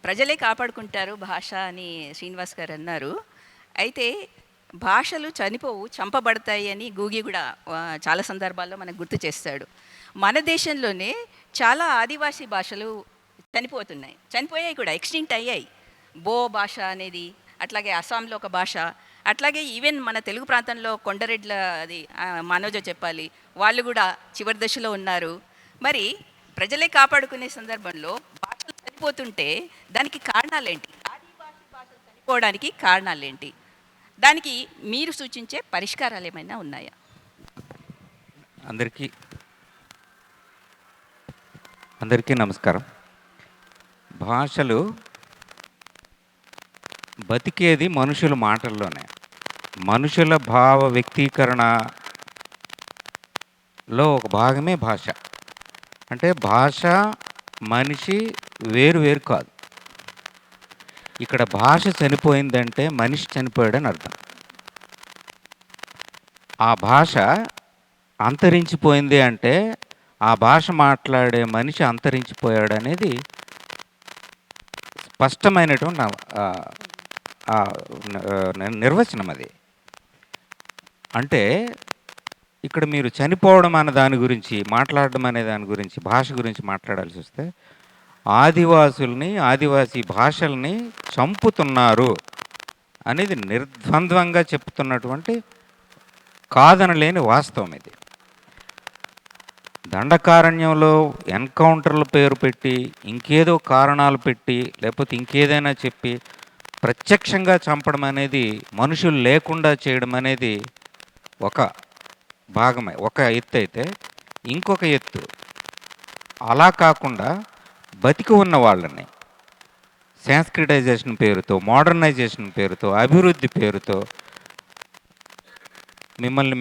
ప్రజలే కాపాడుకుంటారు భాష అని శ్రీనివాస్ గారు అన్నారు. అయితే భాషలు చనిపోవు, చంపబడతాయి అని గూగి కూడా చాలా సందర్భాల్లో మనకు గుర్తు చేస్తాడు. మన దేశంలోనే చాలా ఆదివాసీ భాషలు చనిపోయాయి కూడా, ఎక్స్టింక్ట్ అయ్యాయి. బో భాష అనేది, అట్లాగే అస్సాంలో ఒక భాష, అట్లాగే ఈవెన్ మన తెలుగు ప్రాంతంలో కొండరెడ్ల అది మనోజ చెప్పాలి, వాళ్ళు కూడా చివరి దశలో ఉన్నారు. మరి ప్రజలే కాపాడుకునే సందర్భంలో భాషలు చనిపోతుంటే దానికి కారణాలేంటి? ఆదివాసీ భాషలు చనిపోవడానికి కారణాలేంటి? దానికి మీరు సూచించే పరిష్కారాలు ఏమైనా ఉన్నాయా? అందరికీ నమస్కారం. భాషలు బతికేది మనుషుల మాటల్లోనే. మనుషుల భావ వ్యక్తీకరణలో ఒక భాగమే భాష. అంటే భాష, మనిషి వేరు వేరు కాదు. ఇక్కడ భాష చనిపోయిందంటే మనిషి చనిపోయాడని అర్థం. ఆ భాష అంతరించిపోయింది అంటే ఆ భాష మాట్లాడే మనిషి అంతరించిపోయాడనేది స్పష్టమైనటువంటి నిర్వచనం అది. అంటే ఇక్కడ మీరు చనిపోవడం అనే దాని గురించి మాట్లాడడం అనే దాని గురించి, భాష గురించి మాట్లాడాల్సి వస్తే, ఆదివాసుల్ని, ఆదివాసీ భాషల్ని చంపుతున్నారు అనేది నిర్ద్వంద్వంగా చెప్తున్నటువంటి కాదనలేని వాస్తవం ఇది. దండకారణ్యంలో ఎన్కౌంటర్ల పేరు పెట్టి, ఇంకేదో కారణాలు పెట్టి, లేకపోతే ఇంకేదైనా చెప్పి ప్రత్యక్షంగా చంపడం అనేది, మనుషులు లేకుండా చేయడం అనేది ఒక భాగమే, ఒక ఎత్తు. అయితే ఇంకొక ఎత్తు, అలా కాకుండా బతికి ఉన్న వాళ్ళని సాంస్క్రిటైజేషన్ పేరుతో, మోడర్నైజేషన్ పేరుతో, అభివృద్ధి పేరుతో మిమ్మల్ని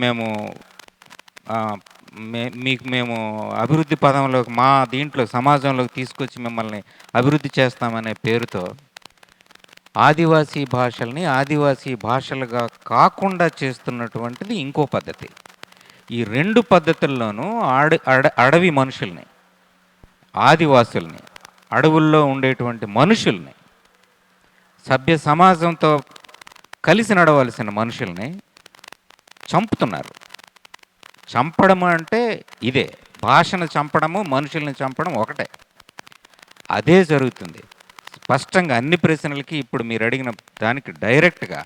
మేము అభివృద్ధి పదంలోకి, మా దీంట్లో సమాజంలోకి తీసుకొచ్చి మిమ్మల్ని అభివృద్ధి చేస్తామనే పేరుతో ఆదివాసీ భాషల్ని ఆదివాసీ భాషలుగా కాకుండా చేస్తున్నటువంటిది ఇంకో పద్ధతి. ఈ రెండు పద్ధతుల్లోనూ అడవి మనుషుల్ని, ఆదివాసుల్ని, అడవుల్లో ఉండేటువంటి మనుషుల్ని, సభ్య సమాజంతో కలిసి నడవలసిన మనుషుల్ని చంపుతున్నారు. చంపడం అంటే ఇదే, భాషను చంపడము, మనుషుల్ని చంపడం ఒకటే. అదే జరుగుతుంది స్పష్టంగా అన్ని ప్రశ్నలకి. ఇప్పుడు మీరు అడిగిన దానికి డైరెక్ట్గా,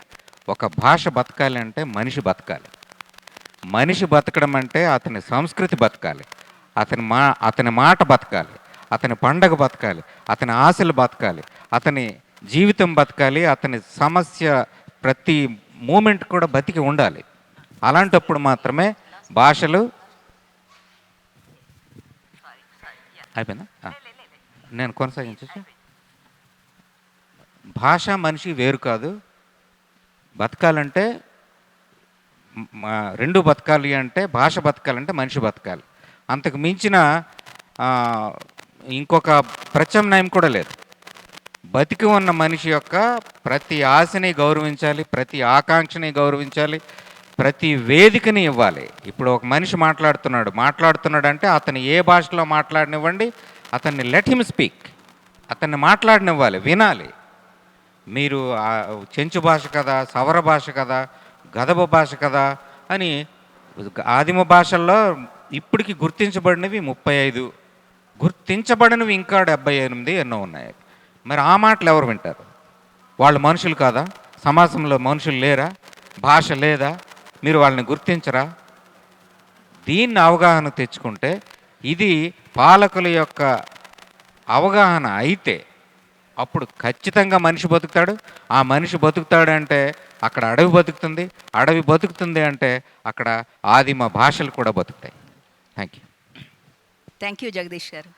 ఒక భాష బతకాలి అంటే మనిషి బతకాలి. మనిషి బతకడం అంటే అతని సంస్కృతి బతకాలి, అతని మాట బతకాలి, అతని పండగ బతకాలి, అతని ఆశలు బతకాలి, అతని జీవితం బతకాలి, అతని సమస్య ప్రతి మూమెంట్ కూడా బతికి ఉండాలి. అలాంటప్పుడు మాత్రమే భాషలు అయిపోయిందా? నేను కొనసాగించచ్చు. భాష మనిషి వేరు కాదు. బతకాలంటే రెండు బతకాలి అంటే, భాష బతకాలంటే మనిషి బతకాలి. అంతకు మించిన ఇంకొక ప్రత్యామ్నాయం కూడా లేదు. బతికి ఉన్న మనిషి యొక్క ప్రతి ఆశని గౌరవించాలి, ప్రతి ఆకాంక్షని గౌరవించాలి, ప్రతి వేదికని ఇవ్వాలి. ఇప్పుడు ఒక మనిషి మాట్లాడుతున్నాడు అంటే అతను ఏ భాషలో మాట్లాడనివ్వండి, అతన్ని లెట్ హిమ్ స్పీక్, అతన్ని మాట్లాడనివ్వాలి, వినాలి. మీరు చెంచు భాష కదా, సవర భాష కదా, గదబ భాష కదా అని ఆదిమ భాషల్లో ఇప్పటికి గుర్తించబడినవి 35, గుర్తించబడినవి ఇంకా 78 ఎన్నో ఉన్నాయి. మరి ఆ మాటలు ఎవరు వింటారు? వాళ్ళు మనుషులు కాదా? సమాజంలో మనుషులు లేరా? భాష లేదా? మీరు వాళ్ళని గుర్తించరా? దీన్ని అవగాహన తెచ్చుకుంటే, ఇది పాలకుల యొక్క అవగాహన అయితే అప్పుడు ఖచ్చితంగా మనిషి బతుకుతాడు. ఆ మనిషి బతుకుతాడు అంటే అక్కడ అడవి బతుకుతుంది, అడవి బతుకుతుంది అంటే అక్కడ ఆదిమ భాషలు కూడా బతుకుతాయి. Thank you. Thank you Jagadish గారు.